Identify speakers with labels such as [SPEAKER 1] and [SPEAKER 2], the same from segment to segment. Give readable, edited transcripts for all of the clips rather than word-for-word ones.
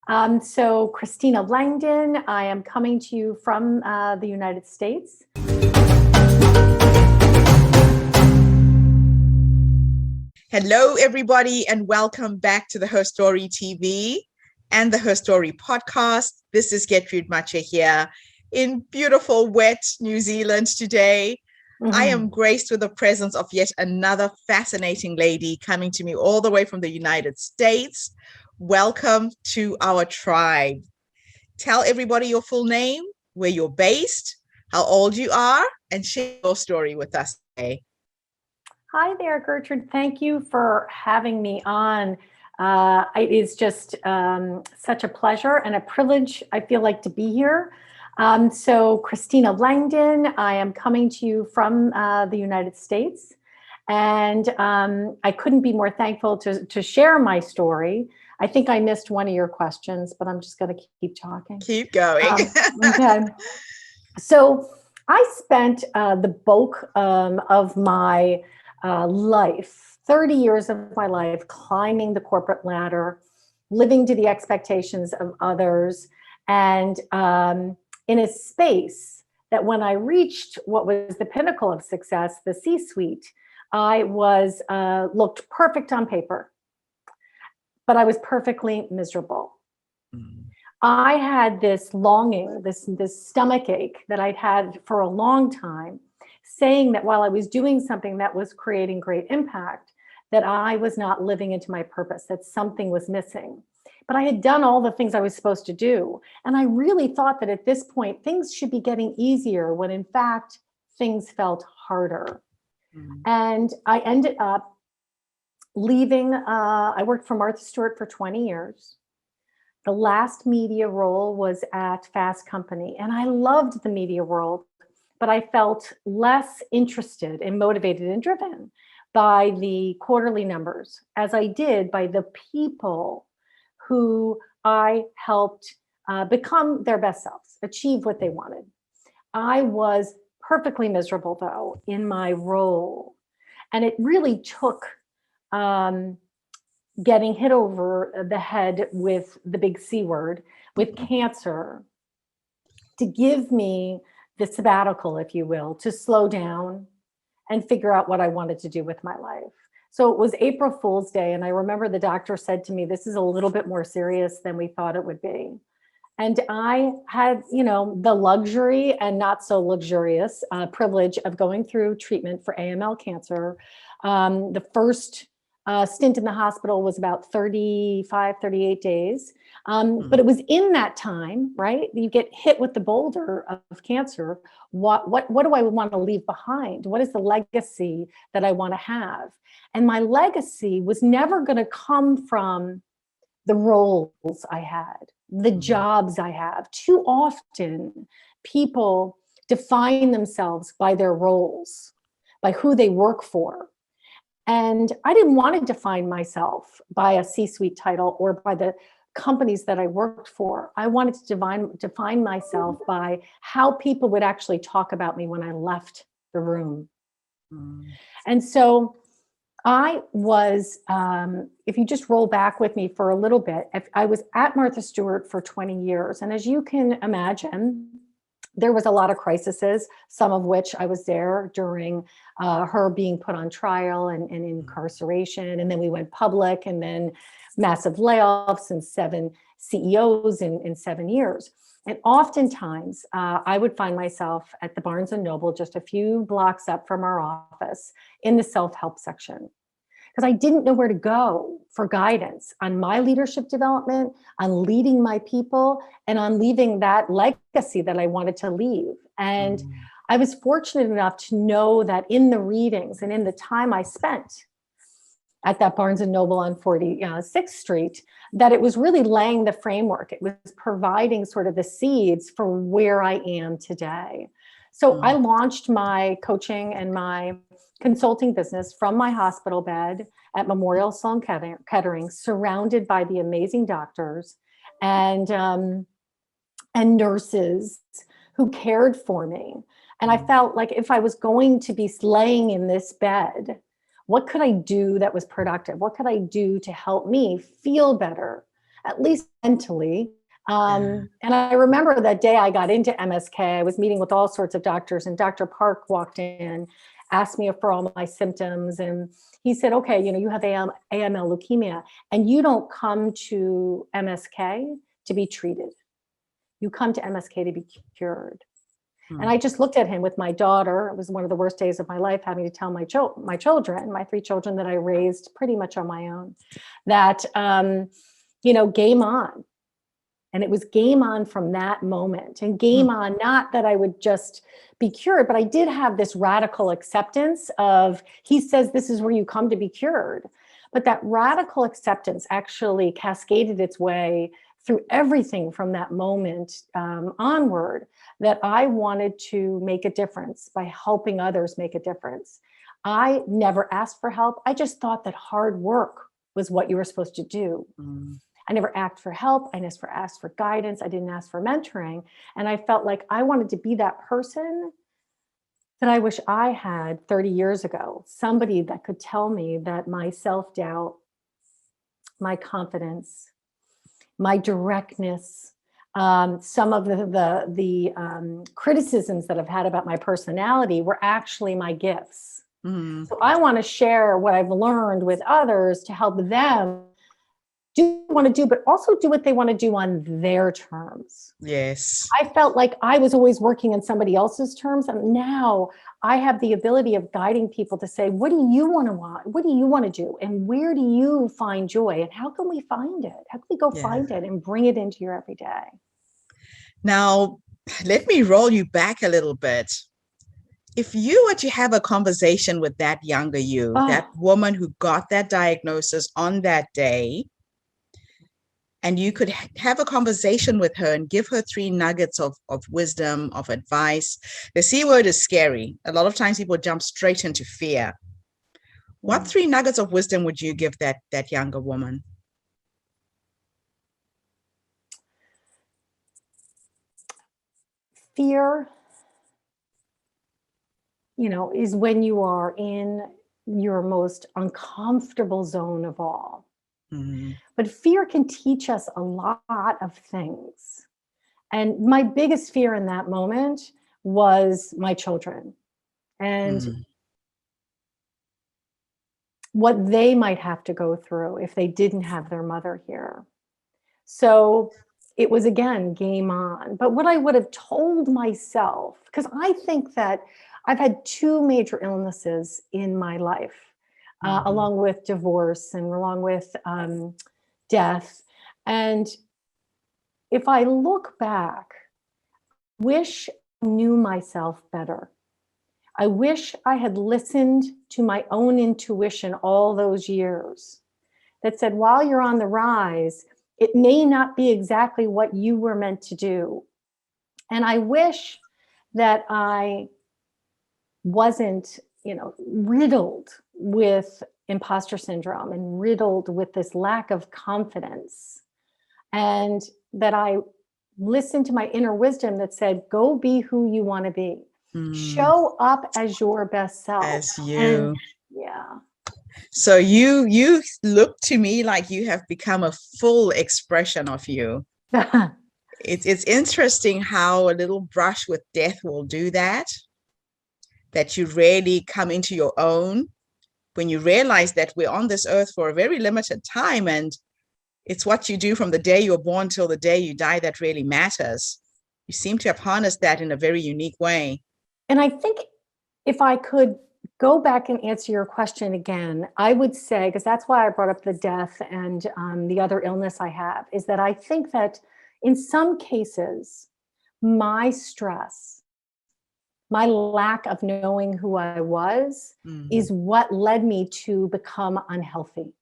[SPEAKER 1] So Christina Langdon, I am coming to you from the United States.
[SPEAKER 2] Hello, everybody, and welcome back to the Herstory TV and the Herstory podcast. This is Gertrude Mache here in beautiful, wet New Zealand today. I am graced with the presence of yet another fascinating lady coming to me all the way from the United States. Welcome to our tribe. Tell everybody your full name, where you're based, how old you are, and share your story with us today.
[SPEAKER 1] Hi there, Gertrude. Thank you for having me on. It is just such a pleasure and a privilege, I feel like, to be here. So Christina Langdon, I am coming to you from the United States. And I couldn't be more thankful to share my story. I think I missed one of your questions, but I'm just going to keep talking.
[SPEAKER 2] Keep going.
[SPEAKER 1] Okay. So I spent the bulk of my life, 30 years of my life, climbing the corporate ladder, living to the expectations of others, and in a space that when I reached what was the pinnacle of success, the C-suite, I was looked perfect on paper, but I was perfectly miserable. I had this longing, this stomach ache that I'd had for a long time, saying that while I was doing something that was creating great impact, that I was not living into my purpose, that something was missing. But I had done all the things I was supposed to do. And I really thought that at this point, things should be getting easier when in fact, things felt harder. And I ended up leaving. I worked for Martha Stewart for 20 years. The last media role was at Fast Company. And I loved the media world, but I felt less interested and motivated and driven by the quarterly numbers as I did by the people who I helped become their best selves, achieve what they wanted. I was perfectly miserable, though, in my role. And it really took getting hit over the head with the big C word, with cancer, to give me the sabbatical, if you will, to slow down and figure out what I wanted to do with my life. So it was April Fool's Day. And I remember the doctor said to me, this is a little bit more serious than we thought it would be. And I had, the luxury and not so luxurious privilege of going through treatment for AML cancer. The first stint in the hospital was about 35, 38 days. But it was in that time, right? You get hit with the boulder of cancer. What do I want to leave behind? What is the legacy that I want to have? And my legacy was never going to come from the roles I had, the jobs I have. Too often, people define themselves by their roles, by who they work for. And I didn't want to define myself by a C-suite title or by the companies that I worked for. I wanted to define myself by how people would actually talk about me when I left the room. And so I was, if you just roll back with me for a little bit, I was at Martha Stewart for 20 years. And as you can imagine, there was a lot of crises, some of which I was there during her being put on trial and incarceration. And then we went public, and then massive layoffs and 7 CEOs in 7 years. And oftentimes I would find myself at the Barnes & Noble, just a few blocks up from our office, in the self-help section, because I didn't know where to go for guidance on my leadership development, on leading my people, and on leaving that legacy that I wanted to leave. And I was fortunate enough to know that in the readings and in the time I spent at that Barnes & Noble on 46th Street, that it was really laying the framework. It was providing sort of the seeds for where I am today. So I launched my coaching and my consulting business from my hospital bed at Memorial Sloan Kettering, surrounded by the amazing doctors and nurses who cared for me. And I felt like if I was going to be laying in this bed, what could I do that was productive? What could I do to help me feel better at least mentally. And I remember that day I got into MSK, I was meeting with all sorts of doctors, and Dr. Park walked in, asked me for all my symptoms. And he said, okay, you have AML leukemia, and you don't come to MSK to be treated. You come to MSK to be cured. And I just looked at him with my daughter. It was one of the worst days of my life, having to tell my children, my 3 children that I raised pretty much on my own, that, game on. And it was game on from that moment, and game on, not that I would just be cured, but I did have this radical acceptance of, he says, this is where you come to be cured. But that radical acceptance actually cascaded its way through everything from that moment onward, that I wanted to make a difference by helping others make a difference. I never asked for help. I just thought that hard work was what you were supposed to do. I never asked for help. I never asked for guidance. I didn't ask for mentoring. And I felt like I wanted to be that person that I wish I had 30 years ago. Somebody that could tell me that my self-doubt, my confidence, my directness, some of the criticisms that I've had about my personality were actually my gifts. So I want to share what I've learned with others to help them do what they want to do, but also do what they want to do on their terms.
[SPEAKER 2] Yes.
[SPEAKER 1] I felt like I was always working on somebody else's terms. And now I have the ability of guiding people to say, what do you want? What do you want to do? And where do you find joy? And how can we find it? How can we go find it and bring it into your everyday?
[SPEAKER 2] Now, let me roll you back a little bit. If you were to have a conversation with that younger you, that woman who got that diagnosis on that day, and you could have a conversation with her and give her 3 nuggets of wisdom, of advice. The C word is scary. A lot of times people jump straight into fear. What 3 nuggets of wisdom would you give that younger woman?
[SPEAKER 1] Fear, is when you are in your most uncomfortable zone of all. But fear can teach us a lot of things. And my biggest fear in that moment was my children and what they might have to go through if they didn't have their mother here. So it was, again, game on. But what I would have told myself, because I think that I've had 2 major illnesses in my life, along with divorce and along with death. And if I look back, I wish I knew myself better. I wish I had listened to my own intuition all those years that said, while you're on the rise, it may not be exactly what you were meant to do. And I wish that I wasn't, riddled with imposter syndrome and riddled with this lack of confidence, and that I listened to my inner wisdom that said, go be who you want to be. Show up as your best self.
[SPEAKER 2] As you.
[SPEAKER 1] And,
[SPEAKER 2] So you look to me like you have become a full expression of you. It's interesting how a little brush with death will do that you really come into your own when you realize that we're on this earth for a very limited time, and it's what you do from the day you're born till the day you die that really matters. You seem to have harnessed that in a very unique way.
[SPEAKER 1] And I think if I could go back and answer your question again, I would say, because that's why I brought up the death and the other illness I have, is that I think that in some cases, my stress, my lack of knowing who I was, is what led me to become unhealthy.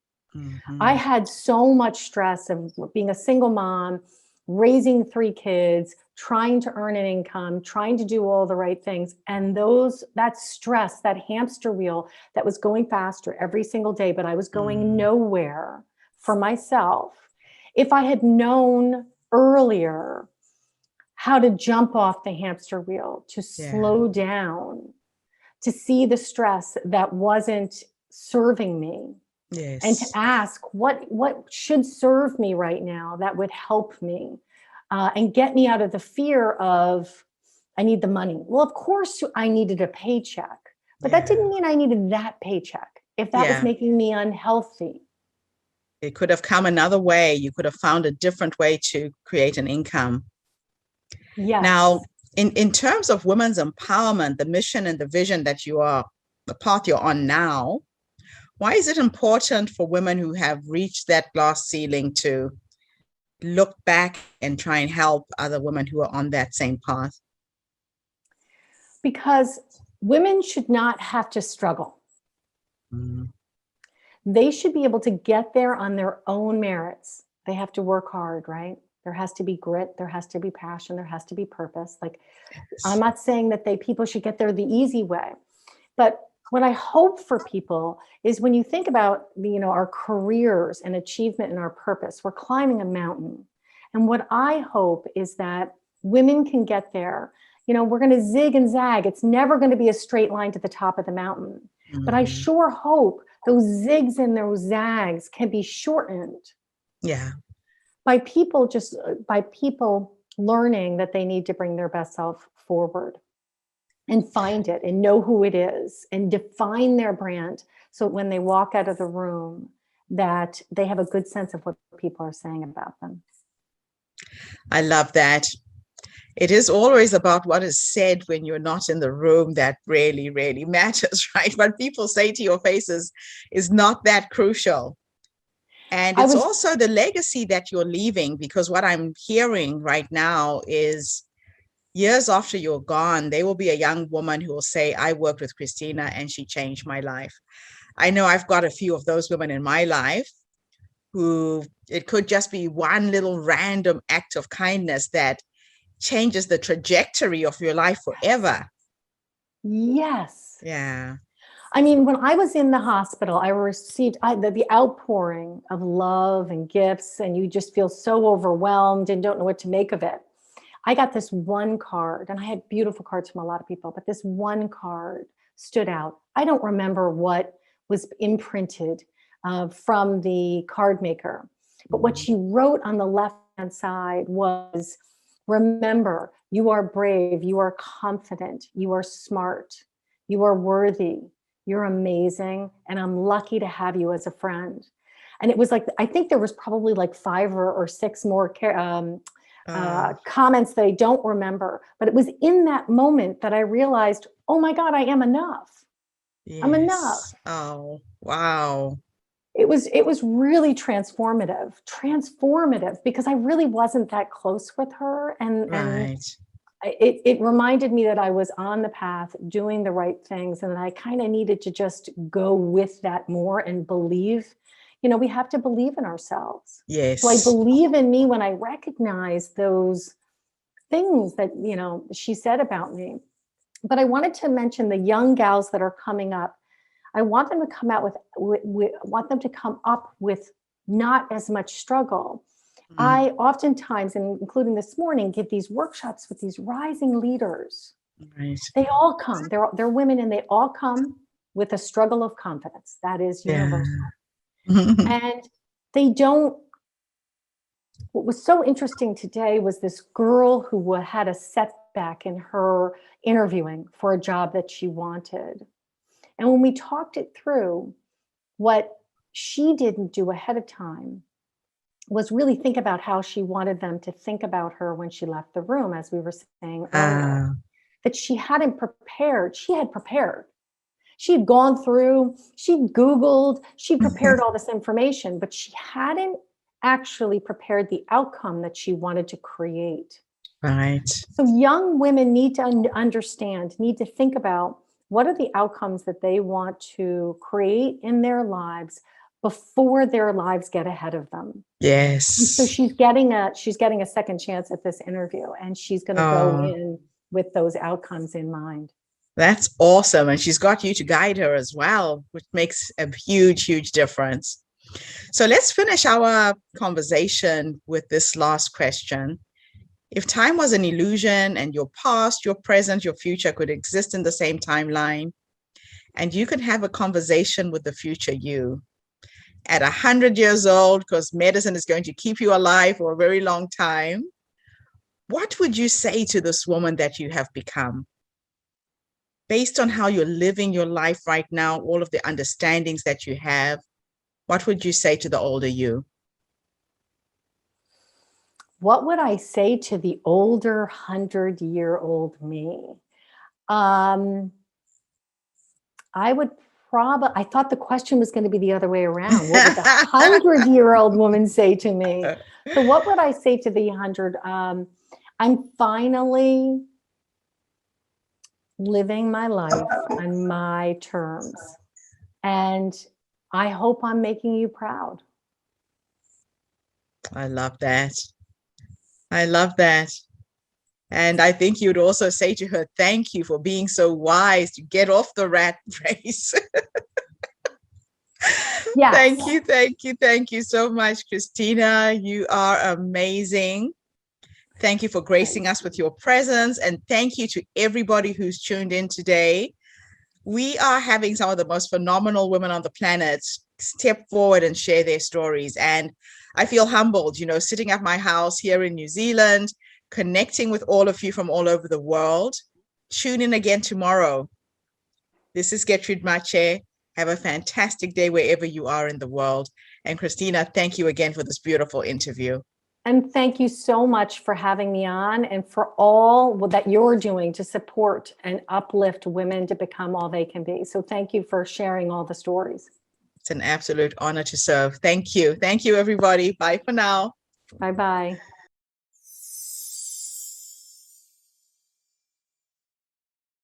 [SPEAKER 1] I had so much stress of being a single mom, raising 3 kids, trying to earn an income, trying to do all the right things. And that stress, that hamster wheel that was going faster every single day, but I was going nowhere for myself. If I had known earlier how to jump off the hamster wheel, to slow down, to see the stress that wasn't serving me, and to
[SPEAKER 2] Yes.
[SPEAKER 1] ask what should serve me right now that would help me and get me out of the fear of I need the money. Well, of course I needed a paycheck, but that
[SPEAKER 2] Yeah.
[SPEAKER 1] didn't mean I needed that paycheck if that was
[SPEAKER 2] Yeah.
[SPEAKER 1] making me unhealthy.
[SPEAKER 2] It could have come another way. You could have found a different way to create an income. Now,
[SPEAKER 1] Yes.
[SPEAKER 2] in terms of women's empowerment, the mission and the vision that you are, the path you're on now, why is it important for women who have reached that glass ceiling to look back and try and help other women who are on that same path?
[SPEAKER 1] Because women should not have to struggle.
[SPEAKER 2] Mm.
[SPEAKER 1] They should be able to get there on their own merits. They have to work hard, right? There has to be grit, there has to be passion, there has to be purpose. Like, I'm not saying that people should get there the easy way, but what I hope for people is when you think about our careers and achievement and our purpose, we're climbing a mountain. And what I hope is that women can get there. We're going to zig and zag. It's never going to be a straight line to the top of the mountain. But I sure hope those zigs and those zags can be shortened.
[SPEAKER 2] Yeah.
[SPEAKER 1] By people learning that they need to bring their best self forward and find it and know who it is and define their brand. So when they walk out of the room, that they have a good sense of what people are saying about them.
[SPEAKER 2] I love that. It is always about what is said when you're not in the room that really, really matters, right? What people say to your faces is not that crucial. And it's also the legacy that you're leaving, because what I'm hearing right now is years after you're gone, there will be a young woman who will say, I worked with Christina and she changed my life. I know I've got a few of those women in my life who it could just be one little random act of kindness that changes the trajectory of your life forever.
[SPEAKER 1] Yes.
[SPEAKER 2] Yeah.
[SPEAKER 1] I mean, when I was in the hospital, I received the outpouring of love and gifts, and you just feel so overwhelmed and don't know what to make of it. I got this one card, and I had beautiful cards from a lot of people, but this one card stood out. I don't remember what was imprinted from the card maker, but what she wrote on the left-hand side was, remember, you are brave, you are confident, you are smart, you are worthy, you're amazing, and I'm lucky to have you as a friend. And it was like, I think there was probably like 5 or 6 more comments that I don't remember, but it was in that moment that I realized, oh my God, I am enough.
[SPEAKER 2] Yes.
[SPEAKER 1] I'm enough.
[SPEAKER 2] Oh, wow.
[SPEAKER 1] It was really transformative because I really wasn't that close with her. And it reminded me that I was on the path doing the right things, and that I kind of needed to just go with that more and believe. We have to believe in ourselves.
[SPEAKER 2] Yes.
[SPEAKER 1] So I believe in me when I recognize those things that, she said about me. But I wanted to mention the young gals that are coming up. I want them to come out want them to come up with not as much struggle. I oftentimes, and including this morning, give these workshops with these rising leaders.
[SPEAKER 2] Right.
[SPEAKER 1] They all come. They're women, and they all come with a struggle of confidence. That is universal. And they don't. What was so interesting today was this girl who had a setback in her interviewing for a job that she wanted. And when we talked it through, what she didn't do ahead of time was really think about how she wanted them to think about her when she left the room, as we were saying earlier, that she hadn't prepared. She had prepared. She had gone through, she'd Googled, she prepared all this information, but she hadn't actually prepared the outcome that she wanted to create.
[SPEAKER 2] Right.
[SPEAKER 1] So young women need to understand, need to think about what are the outcomes that they want to create in their lives before their lives get ahead of them.
[SPEAKER 2] Yes.
[SPEAKER 1] And so she's getting a second chance at this interview, and she's going to go in with those outcomes in mind.
[SPEAKER 2] That's awesome. And she's got you to guide her as well, which makes a huge, huge difference. So let's finish our conversation with this last question. If time was an illusion and your past, your present, your future could exist in the same timeline, and you could have a conversation with the future you, at 100 years old, because medicine is going to keep you alive for a very long time, what would you say to this woman that you have become? Based on how you're living your life right now, all of the understandings that you have, what would you say to the older you?
[SPEAKER 1] What would I say to the older 100-year-old me? I would probably, I thought the question was going to be the other way around. What would the 100-year-old woman say to me? So what would I say to the 100? I'm finally living my life on my terms. And I hope I'm making you proud.
[SPEAKER 2] I love that. I love that. And I think you'd also say to her, thank you for being so wise to get off the rat race.
[SPEAKER 1] Yes.
[SPEAKER 2] Thank you, thank you, thank you so much, Christina. You are amazing. Thank you for gracing us with your presence. And thank you to everybody who's tuned in today. We are having some of the most phenomenal women on the planet step forward and share their stories. And I feel humbled, sitting at my house here in New Zealand, connecting with all of you from all over the world. Tune in again tomorrow. This is Gertrude Mache. Have a fantastic day wherever you are in the world. And Christina, thank you again for this beautiful interview.
[SPEAKER 1] And thank you so much for having me on and for all that you're doing to support and uplift women to become all they can be. So thank you for sharing all the stories.
[SPEAKER 2] It's an absolute honor to serve. Thank you. Thank you, everybody. Bye for now.
[SPEAKER 1] Bye-bye.